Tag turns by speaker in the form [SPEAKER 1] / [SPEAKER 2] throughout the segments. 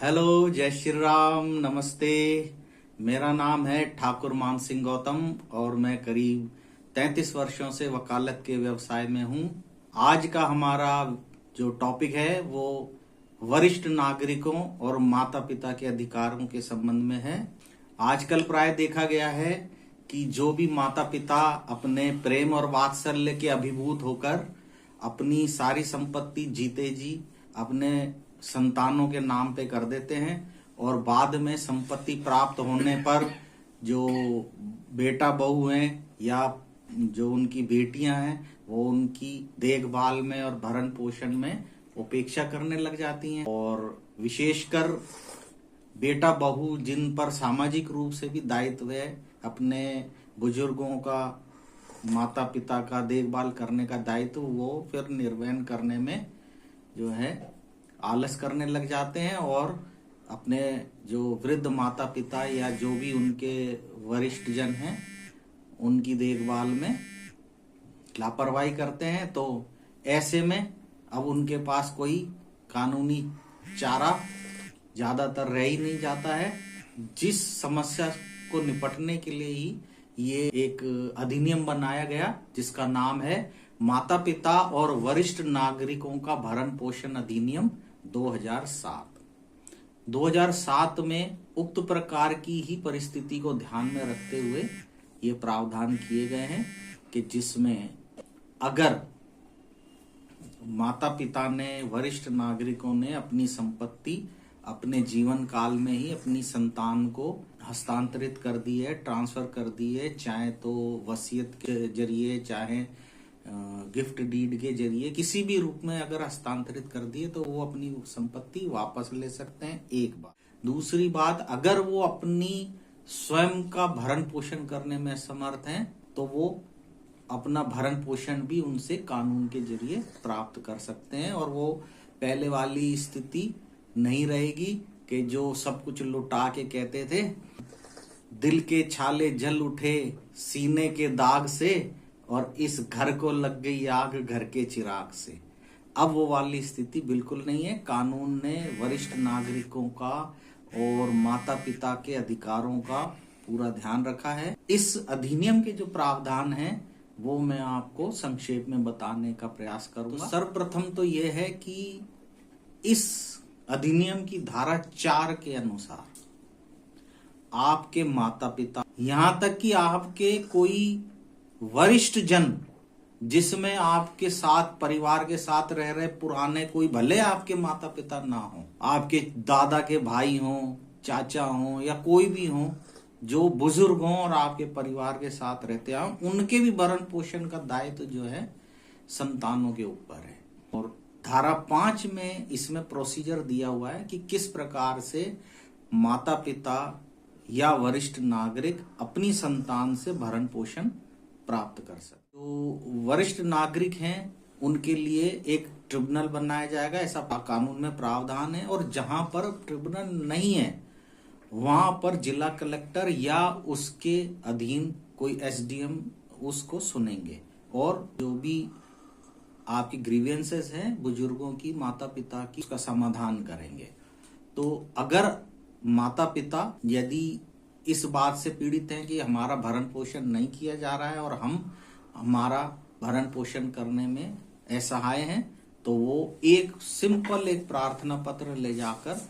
[SPEAKER 1] Hello, जय श्री राम, नमस्ते। मेरा नाम है ठाकुर मान सिंह गौतम और मैं करीब 33 वर्षों से वकालत के व्यवसाय में हूँ। आज का हमारा जो टॉपिक है वो वरिष्ठ नागरिकों और माता पिता के अधिकारों के संबंध में है। आजकल प्राय देखा गया है कि जो भी माता पिता अपने प्रेम और वात्सल्य के अभिभूत होकर अपनी सारी संपत्ति जीते जी अपने संतानों के नाम पे कर देते हैं और बाद में संपत्ति प्राप्त होने पर जो बेटा बहू हैं या जो उनकी बेटियां हैं वो उनकी देखभाल में और भरण पोषण में उपेक्षा करने लग जाती हैं। और विशेषकर बेटा बहू जिन पर सामाजिक रूप से भी दायित्व है अपने बुजुर्गों का, माता पिता का देखभाल करने का दायित्व, वो फिर निर्वहन करने में जो है आलस करने लग जाते हैं और अपने जो वृद्ध माता पिता या जो भी उनके वरिष्ठ जन हैं उनकी देखभाल में लापरवाही करते हैं। तो ऐसे में अब उनके पास कोई कानूनी चारा ज्यादातर रह ही नहीं जाता है। जिस समस्या को निपटने के लिए ही ये एक अधिनियम बनाया गया जिसका नाम है माता पिता और वरिष्ठ नागरिकों का भरण पोषण अधिनियम 2007 में उक्त प्रकार की ही परिस्थिति को ध्यान में रखते हुए ये प्रावधान किए गए हैं कि जिसमें अगर माता पिता ने, वरिष्ठ नागरिकों ने अपनी संपत्ति अपने जीवन काल में ही अपनी संतान को हस्तांतरित कर दी है, ट्रांसफर कर दी है, चाहे तो वसीयत के जरिए चाहे गिफ्ट डीड के जरिए किसी भी रूप में अगर हस्तांतरित कर दिए तो वो अपनी संपत्ति वापस ले सकते हैं। एक बात। दूसरी बात, अगर वो अपनी स्वयं का भरण पोषण करने में समर्थ हैं तो वो अपना भरण पोषण भी उनसे कानून के जरिए प्राप्त कर सकते हैं और वो पहले वाली स्थिति नहीं रहेगी कि जो सब कुछ लुटा के कहते थे, दिल के छाले जल उठे सीने के दाग से और इस घर को लग गई आग घर के चिराग से। अब वो वाली स्थिति बिल्कुल नहीं है। कानून ने वरिष्ठ नागरिकों का और माता पिता के अधिकारों का पूरा ध्यान रखा है। इस अधिनियम के जो प्रावधान हैं वो मैं आपको संक्षेप में बताने का प्रयास करूंगा। सर्वप्रथम तो ये है कि इस अधिनियम की धारा 4 के अनुसार आपके माता पिता, यहां तक कि आपके कोई वरिष्ठ जन जिसमें आपके साथ परिवार के साथ रह रहे पुराने, कोई भले आपके माता पिता ना हो, आपके दादा के भाई हों, चाचा हों या कोई भी हो जो बुजुर्ग हों और आपके परिवार के साथ रहते हों, उनके भी भरण पोषण का दायित्व जो है संतानों के ऊपर है। और धारा 5 में इसमें प्रोसीजर दिया हुआ है कि किस प्रकार से माता पिता या वरिष्ठ नागरिक अपनी संतान से भरण पोषण प्राप्त कर सकते। तो वरिष्ठ नागरिक हैं उनके लिए एक ट्रिब्यूनल बनाया जाएगा, ऐसा कानून में प्रावधान है। और जहां पर ट्रिब्यूनल नहीं है वहां पर जिला कलेक्टर या उसके अधीन कोई एसडीएम उसको सुनेंगे और जो भी आपकी ग्रीवेंसेस हैं बुजुर्गों की, माता पिता की, उसका समाधान करेंगे। तो अगर माता पिता यदि इस बात से पीड़ित हैं कि हमारा भरण पोषण नहीं किया जा रहा है और हम हमारा भरण पोषण करने में असहाय हैं, तो वो एक सिंपल एक प्रार्थना पत्र ले जाकर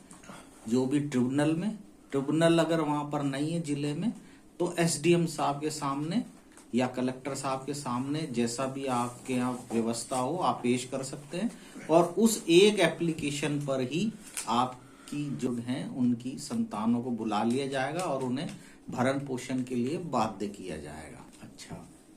[SPEAKER 1] जो भी ट्रिब्यूनल अगर वहां पर नहीं है जिले में तो एसडीएम साहब के सामने या कलेक्टर साहब के सामने, जैसा भी आपके यहाँ व्यवस्था हो, आप पेश कर सकते हैं। और उस एक एप्लीकेशन पर ही आप की जो हैं उनकी संतानों को बुला लिया जाएगा और उन्हें भरण पोषण के लिए बाध्य किया जाएगा। अच्छा,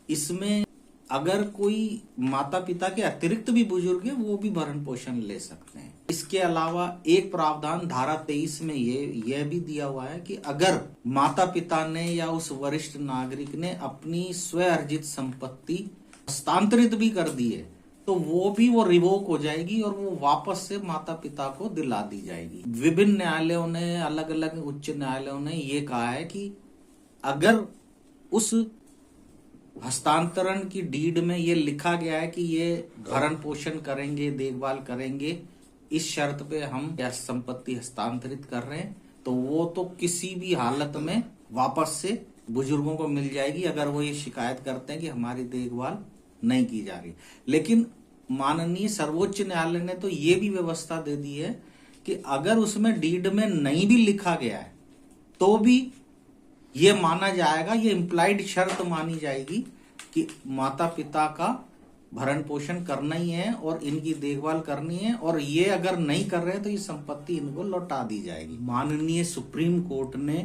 [SPEAKER 1] इसमें अगर कोई माता पिता के अतिरिक्त भी बुजुर्ग है वो भी भरण पोषण ले सकते हैं। इसके अलावा एक प्रावधान धारा 23 में यह भी दिया हुआ है कि अगर माता पिता ने या उस वरिष्ठ नागरिक ने अपनी स्वयं अर्जित संपत्ति हस्तांतरित भी कर दी है तो वो रिवोक हो जाएगी और वो वापस से माता पिता को दिला दी जाएगी। विभिन्न न्यायालयों ने, अलग अलग उच्च न्यायालयों ने ये कहा है कि अगर उस हस्तांतरण की डीड में ये लिखा गया है कि ये भरण पोषण करेंगे, देखभाल करेंगे इस शर्त पे हम यह संपत्ति हस्तांतरित कर रहे हैं, तो वो तो किसी भी हालत में वापस से बुजुर्गों को मिल जाएगी, अगर वो ये शिकायत करते हैं कि हमारी देखभाल नहीं की जा रही। लेकिन माननीय सर्वोच्च न्यायालय ने तो ये भी व्यवस्था दे दी है कि अगर उसमें डीड में नहीं भी लिखा गया है तो भी ये माना जाएगा, ये इम्प्लाइड शर्त मानी जाएगी कि माता पिता का भरण पोषण करना ही है और इनकी देखभाल करनी है, और ये अगर नहीं कर रहे हैं तो ये संपत्ति इनको लौटा दी जाएगी। माननीय सुप्रीम कोर्ट ने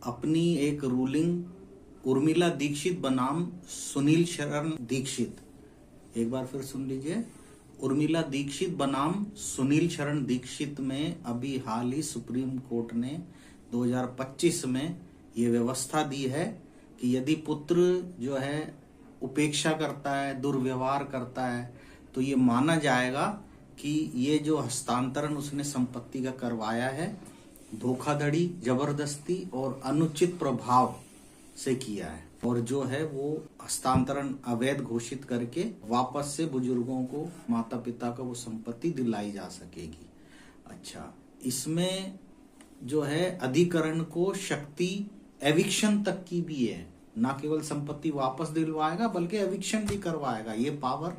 [SPEAKER 1] अपनी एक रूलिंग उर्मिला दीक्षित बनाम सुनील शरण दीक्षित, एक बार फिर सुन लीजिए, उर्मिला दीक्षित बनाम सुनील शरण दीक्षित में अभी हाल ही सुप्रीम कोर्ट ने 2025 में ये व्यवस्था दी है कि यदि पुत्र जो है उपेक्षा करता है, दुर्व्यवहार करता है, तो ये माना जाएगा कि ये जो हस्तांतरण उसने संपत्ति का करवाया है धोखाधड़ी, जबरदस्ती और अनुचित प्रभाव से किया है, और जो है वो हस्तांतरण अवैध घोषित करके वापस से बुजुर्गों को, माता पिता को वो संपत्ति दिलाई जा सकेगी। अच्छा, इसमें जो है अधिकरण को शक्ति एविक्शन तक की भी है, ना केवल संपत्ति वापस दिलवाएगा बल्कि एविक्शन भी करवाएगा। ये पावर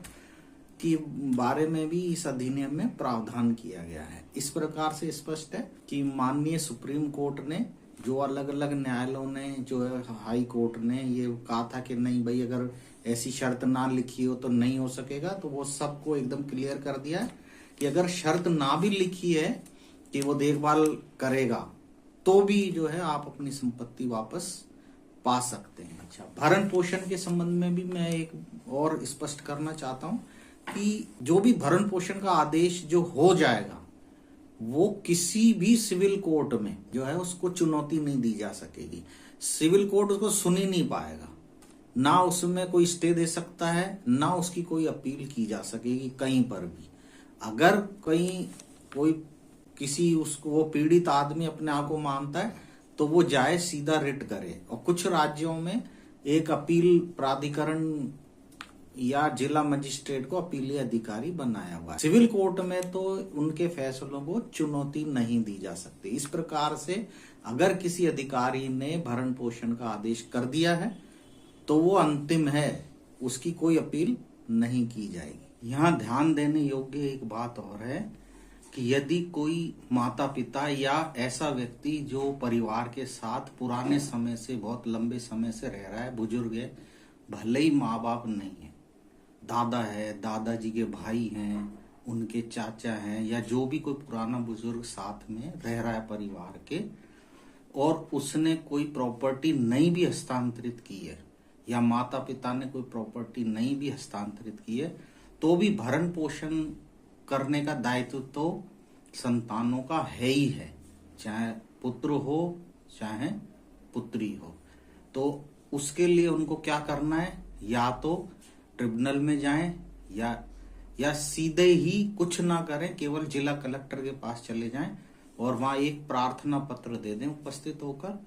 [SPEAKER 1] के बारे में भी इस अधिनियम में प्रावधान किया गया है। इस प्रकार से स्पष्ट है कि माननीय सुप्रीम कोर्ट ने, जो अलग अलग न्यायालयों ने, जो है हाई कोर्ट ने ये कहा था कि नहीं भाई, अगर ऐसी शर्त ना लिखी हो तो नहीं हो सकेगा, तो वो सबको एकदम क्लियर कर दिया है कि अगर शर्त ना भी लिखी है कि वो देखभाल करेगा तो भी जो है आप अपनी संपत्ति वापस पा सकते हैं। अच्छा, भरण पोषण के संबंध में भी मैं एक और स्पष्ट करना चाहता हूं कि जो भी भरण पोषण का आदेश जो हो जाएगा वो किसी भी सिविल कोर्ट में जो है उसको चुनौती नहीं दी जा सकेगी। सिविल कोर्ट उसको सुन ही नहीं पाएगा, ना उसमें कोई स्टे दे सकता है, ना उसकी कोई अपील की जा सकेगी कहीं पर भी। अगर कहीं कोई किसी उसको वो पीड़ित आदमी अपने आप को मानता है तो वो जाए सीधा रिट करे, और कुछ राज्यों में एक अपील प्राधिकरण या जिला मजिस्ट्रेट को अपीलीय अधिकारी बनाया हुआ है। सिविल कोर्ट में तो उनके फैसलों को चुनौती नहीं दी जा सकती। इस प्रकार से अगर किसी अधिकारी ने भरण पोषण का आदेश कर दिया है तो वो अंतिम है, उसकी कोई अपील नहीं की जाएगी। यहाँ ध्यान देने योग्य एक बात और है कि यदि कोई माता पिता या ऐसा व्यक्ति जो परिवार के साथ पुराने समय से, बहुत लंबे समय से रह रहा है, बुजुर्ग है, भले ही माँ बाप नहीं है, दादा है, दादाजी के भाई हैं, उनके चाचा हैं, या जो भी कोई पुराना बुजुर्ग साथ में रह रहा है परिवार के, और उसने कोई प्रॉपर्टी नहीं भी हस्तांतरित की है, या माता पिता ने कोई प्रॉपर्टी नहीं भी हस्तांतरित की है, तो भी भरण पोषण करने का दायित्व तो संतानों का है ही है, चाहे पुत्र हो चाहे पुत्री हो। तो उसके लिए उनको क्या करना है, या तो ट्रिब्यूनल में जाएं या सीधे ही कुछ ना करें, केवल जिला कलेक्टर के पास चले जाएं और वहां एक प्रार्थना पत्र दे दें उपस्थित होकर,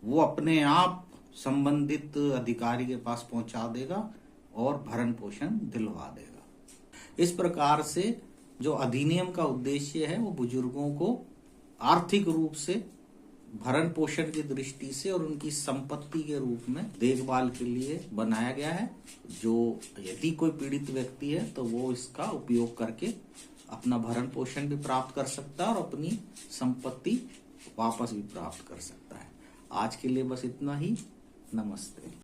[SPEAKER 1] वो अपने आप संबंधित अधिकारी के पास पहुंचा देगा और भरण पोषण दिलवा देगा। इस प्रकार से जो अधिनियम का उद्देश्य है वो बुजुर्गों को आर्थिक रूप से भरण पोषण की दृष्टि से और उनकी संपत्ति के रूप में देखभाल के लिए बनाया गया है। जो यदि कोई पीड़ित व्यक्ति है तो वो इसका उपयोग करके अपना भरण पोषण भी प्राप्त कर सकता है और अपनी संपत्ति वापस भी प्राप्त कर सकता है। आज के लिए बस इतना ही। नमस्ते।